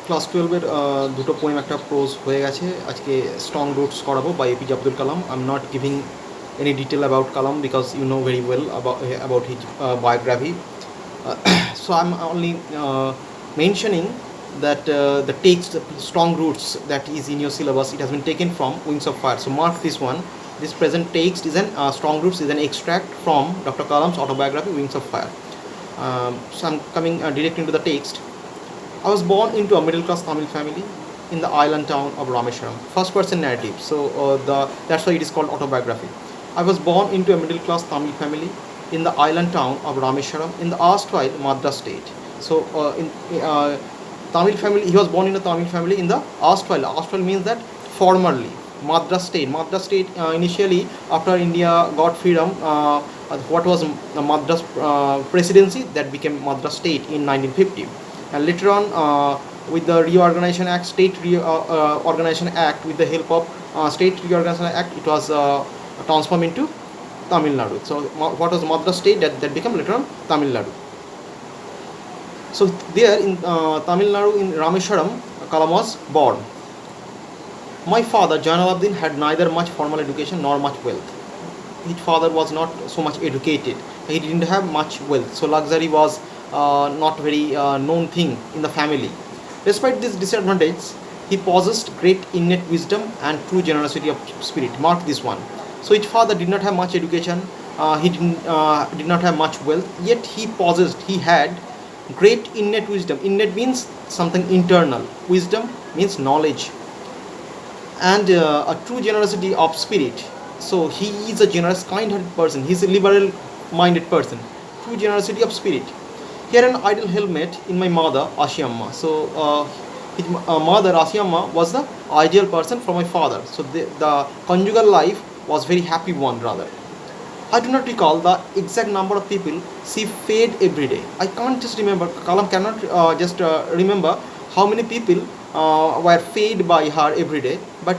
Class 12-এর দুটো poem একটা pros হয়ে গেছে। আজকে স্ট্রং রুটস করাবো by APJ Abdul Kalam. I am not giving any detail about Kalam because you know very well about his biography. So I'm only mentioning that the text strong roots that is in your syllabus, it has been taken from Wings of Fire. So mark this one. This present text is an strong roots is an extract from Dr. Kalam's autobiography Wings of Fire. So I'm coming direct into the text. I was born into a middle class Tamil family in the island town of Rameshwaram. First person narrative, so that's why it is called autobiography. I was born into a middle class Tamil family in the island town of Rameshwaram in the erstwhile Madras state. So in Tamil family, he was born in a Tamil family in the erstwhile. Erstwhile means that formerly Madras state. Madras state initially after India got freedom. What was the Madras presidency that became Madras state in 1950, and later on with the Reorganization Act, State Reorganization Act, with the help of State Reorganization Act, it was transformed into Tamil Nadu. So what was Madras state that became later on Tamil Nadu. So there in Tamil Nadu in Rameshwaram, Kalam was born. My father Janaluddin had neither much formal education nor much wealth. His father was not so much educated. He didn't have much wealth, so luxury was not very known thing in the family. Despite this disadvantage, he possessed great innate wisdom and true generosity of spirit. Mark this one. So his father did not have much education. Did not have much wealth. Yet he had great innate wisdom. Innate means something internal. Wisdom means knowledge, and a true generosity of spirit. So he is a generous, kind-hearted person. He is a liberal-minded person. True generosity of spirit. Here an ideal helmet in my mother Ashiamma. So his mother Ashiamma was the ideal person for my father. So the conjugal life was very happy one rather. I do not recall the exact number of people she fed every day. I can't just remember. Kalam cannot just remember how many people were fed by her every day, but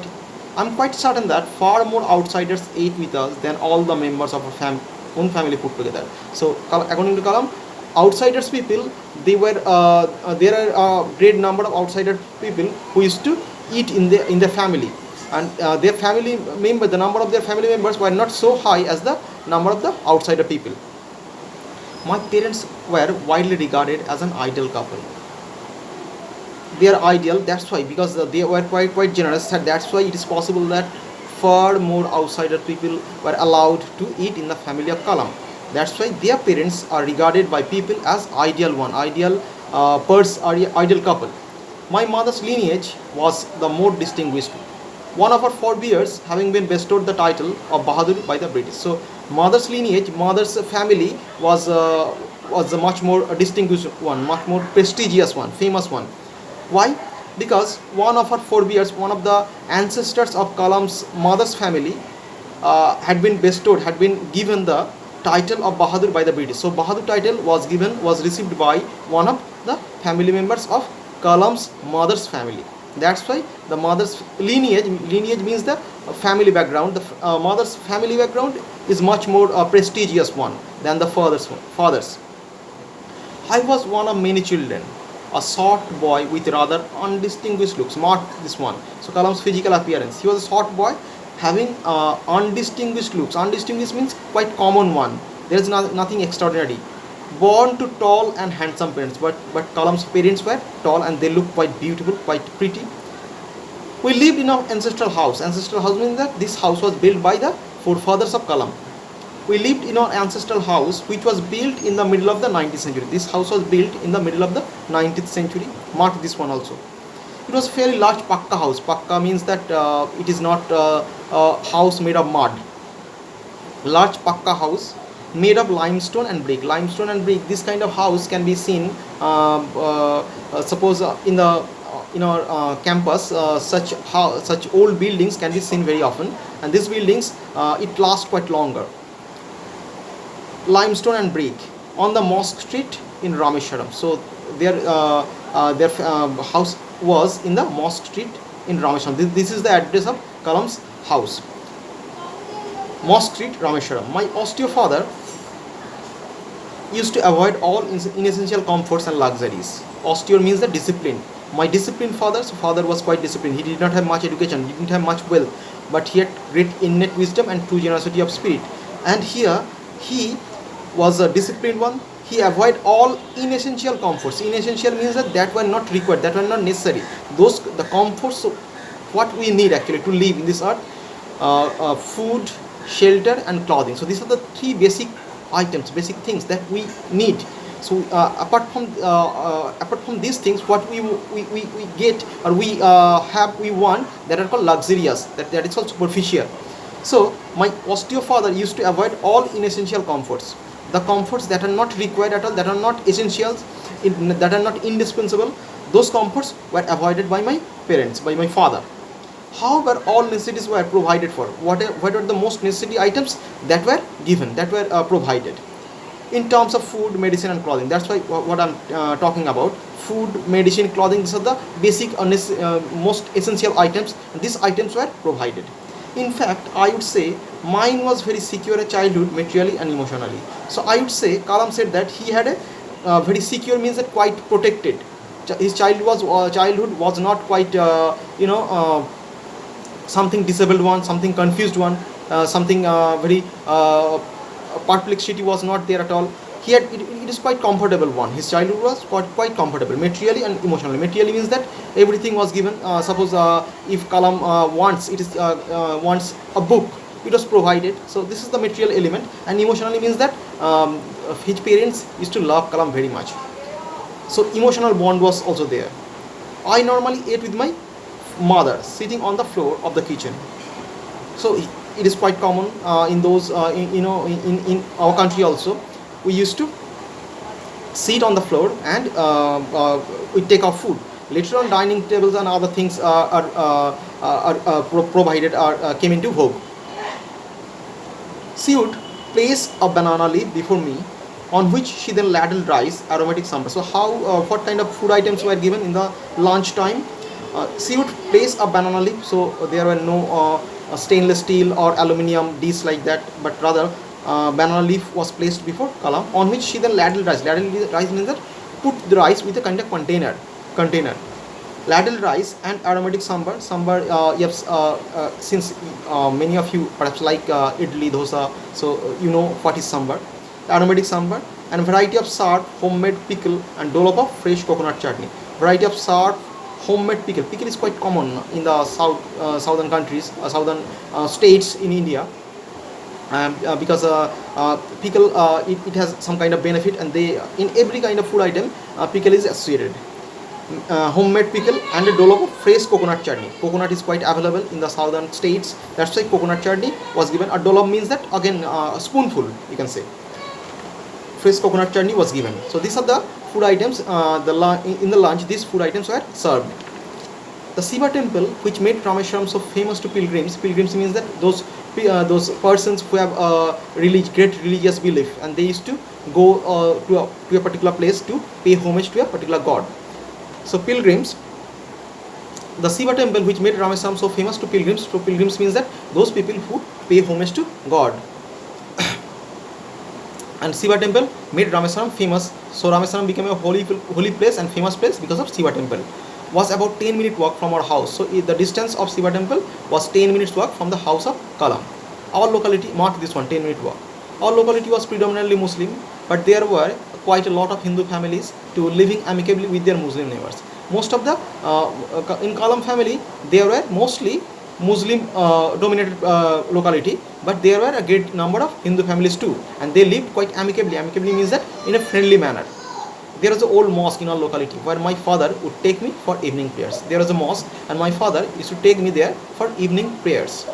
I'm quite certain that far more outsiders ate with us than all the members of our own family put together. So according to Kalam, outsiders people, there are a great number of outsider people who used to eat in their family, and their family member, the number of their family members were not so high as the number of the outsider people. My parents were widely regarded as an ideal couple. They are ideal, that's why, because they were quite generous, and that's why it is possible that far more outsider people were allowed to eat in the family of Kalam. That's why their parents are regarded by people as ideal couple. My mother's lineage was the more distinguished. One of her forebears having been bestowed the title of Bahadur by the British. So mother's lineage, mother's family was a much more distinguished one, much more prestigious one, famous one. Why? Because one of her forebears, one of the ancestors of Kalam's mother's family, had been given the title of Bahadur by the British. So Bahadur title was received by one of the family members of Kalam's mother's family. That's why the mother's lineage means the family background. The mother's family background is much more prestigious one than the father's. I was one of many children, a short boy with rather undistinguished looks. Mark this one. So Kalam's physical appearance. He was a short boy having undistinguished looks. Undistinguished means quite common one. There is nothing extraordinary. Born to tall and handsome parents, but Kalam's parents were tall and they looked quite beautiful, quite pretty. We lived in our ancestral house. Ancestral house means that this house was built by the forefathers of Kalam. We lived in our ancestral house, which was built in the middle of the 19th century. This house was built in the middle of the 19th century. Mark this one also. It was a fairly large Pakka house. Pakka means that it is not a house made of mud. Large Pakka house made of limestone and brick. Limestone and brick. This kind of house can be seen. Suppose in our campus, such old buildings can be seen very often, and these buildings it lasts quite longer. Limestone and brick on the Mosque Street in Rameshwaram. So their house was in the Mosque Street in Rameshwaram. This is the address of Kalam's house. Mosque Street, Rameshwaram. My austere father used to avoid all inessential comforts and luxuries. Austere means the discipline. My disciplined father, so father was quite disciplined. He did not have much education, he didn't have much wealth, but he had great innate wisdom and true generosity of spirit. And here he was a disciplined one. He avoided all inessential comforts. Inessential means that were not required, that were not necessary. Those the comforts of what we need actually to live in this earth, food, shelter, and clothing. So these are the three basic items, basic things that we need. So apart from these things, what we get or we want, that are called luxurious. That is called superficial. So my austere father used to avoid all inessential comforts, the comforts that are not required at all, that are not essentials, that are not indispensable. Those comforts were avoided by my parents, by my father. However, all necessities were provided for. What are the most necessary items that were given, that were provided in terms of food, medicine, and clothing. That's why what I'm talking about. Food, medicine, clothing, these are the basic, most essential items. These items were provided. In fact, I would say mine was very secure childhood, materially and emotionally. So I would say Kalam said that he had a very secure, means that quite protected. His childhood was not quite something disabled one, something confused one, something very perplexity was not there at all. He had it is quite comfortable one. His childhood was quite comfortable, materially and emotionally. Materially means that everything was given. Suppose if Kalam wants a book, it was provided. So this is the material element. And emotionally means that his parents used to love Kalam very much. So emotional bond was also there. I normally ate with my mother sitting on the floor of the kitchen. So it is quite common in those in our country also. We used to sit on the floor and we take our food. Later on, dining tables and other things provided came into vogue. She would place a banana leaf before me, on which she then ladled rice, aromatic sambar. So how what kind of food items were given in the lunch time? She would place a banana leaf, so there were no stainless steel or aluminium dish like that, but rather banana leaf was placed before Kalam, on which she then ladled rice. Ladled rice means that put the rice with a kind of container. Ladled rice and aromatic sambar. Yes, since many of you perhaps like idli, dosa, so you know what is sambar. Aromatic sambar and variety of sour homemade pickle and dollop of fresh coconut chutney. Variety of sour homemade pickle. Pickle is quite common in the southern countries, southern states in India. Because pickle it has some kind of benefit, and they in every kind of food item pickle is associated. Homemade pickle and a dollop of fresh coconut chutney. Coconut is quite available in the southern states. That's why coconut chutney was given. A dollop means that again a spoonful, you can say. Fresh coconut chutney was given. So these are the food items. In the lunch, these food items were served. The Shiva temple, which made Rameswaram so famous to pilgrims. Pilgrims means that those persons who have great religious belief, and they used to go to a particular place to pay homage to a particular god. So pilgrims, the Shiva temple, which made Rameswaram so famous to pilgrims. So pilgrims means that those people who pay homage to God. And Shiva temple made Rameswaram famous. So Rameswaram became a holy place and famous place because of Shiva temple. Was about 10-minute walk from our house. So the distance of Shiva temple was 10 minutes walk from the house of Kalam. Our locality, mark this one, 10-minute walk. Our locality was predominantly Muslim, but there were quite a lot of Hindu families to living amicably with their Muslim neighbors. Most of the in Kalam family, there were mostly Muslim dominated locality, but there were a great number of Hindu families too, and they lived quite amicably. Amicably means that in a friendly manner. There was an old mosque in our locality where my father would take me for evening prayers. There was a mosque and my father used to take me there for evening prayers.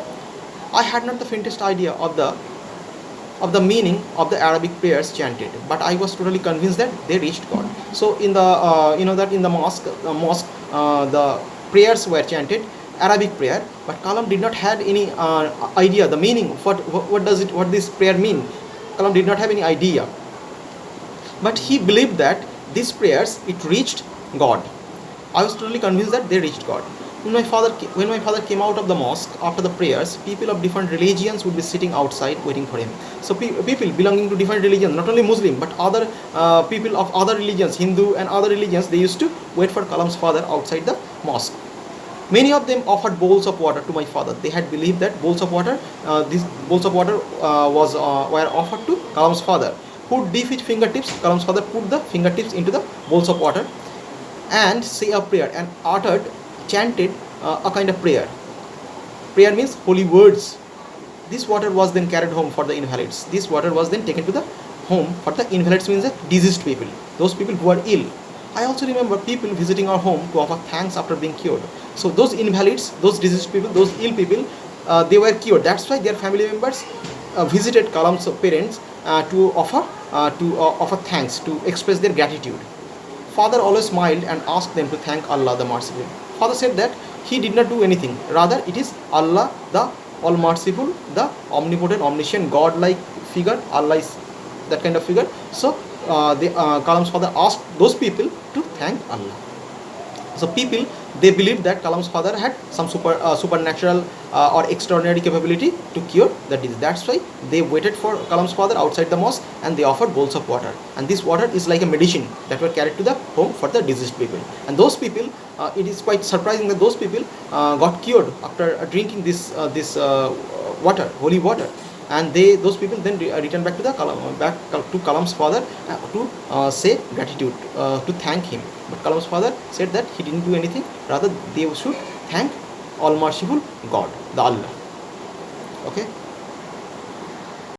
I had not the faintest idea of the meaning of the Arabic prayers chanted, but I was totally convinced that they reached God. So in the that in the mosque the prayers were chanted Arabic prayer, but Kalam did not have any idea the meaning. What this prayer mean? Kalam did not have any idea, but he believed that these prayers it reached God. I was totally convinced that they reached God. When my father came out of the mosque after the prayers, people of different religions would be sitting outside waiting for him. So people belonging to different religions, not only Muslim but other people of other religions, Hindu and other religions, they used to wait for Kalam's father outside the mosque. Many of them offered bowls of water to my father. They had believed that these bowls of water were offered to Kalam's father, who would dip his fingertips. Kalam's father put the fingertips into the bowls of water and say a prayer and chanted a kind of prayer. Prayer means holy words. This water was then carried home for the invalids. This water was then taken to the home for the invalids, means the diseased people, those people who are ill. I also remember people visiting our home to offer thanks after being cured. So those invalids, those diseased people, those ill people, they were cured. That's why their family members visited Kalam's parents to offer thanks, to express their gratitude. Father always smiled and asked them to thank Allah the Merciful. Father said that he did not do anything. Rather, it is Allah the All Merciful, the omnipotent, omniscient, God-like figure. Allah is that kind of figure. So, Kalam's father asked those people to thank Allah. So people, they believed that Kalam's father had some supernatural or extraordinary capability to cure the disease. That's why they waited for Kalam's father outside the mosque and they offered bowls of water. And this water is like a medicine that were carried to the home for the diseased people. And those people, it is quite surprising that those people got cured after drinking this water, holy water. And those people then return back to Kalam's father to say gratitude, to thank him. But Kalam's father said that he didn't do anything. Rather, they should thank All Merciful God, the Allah. Okay.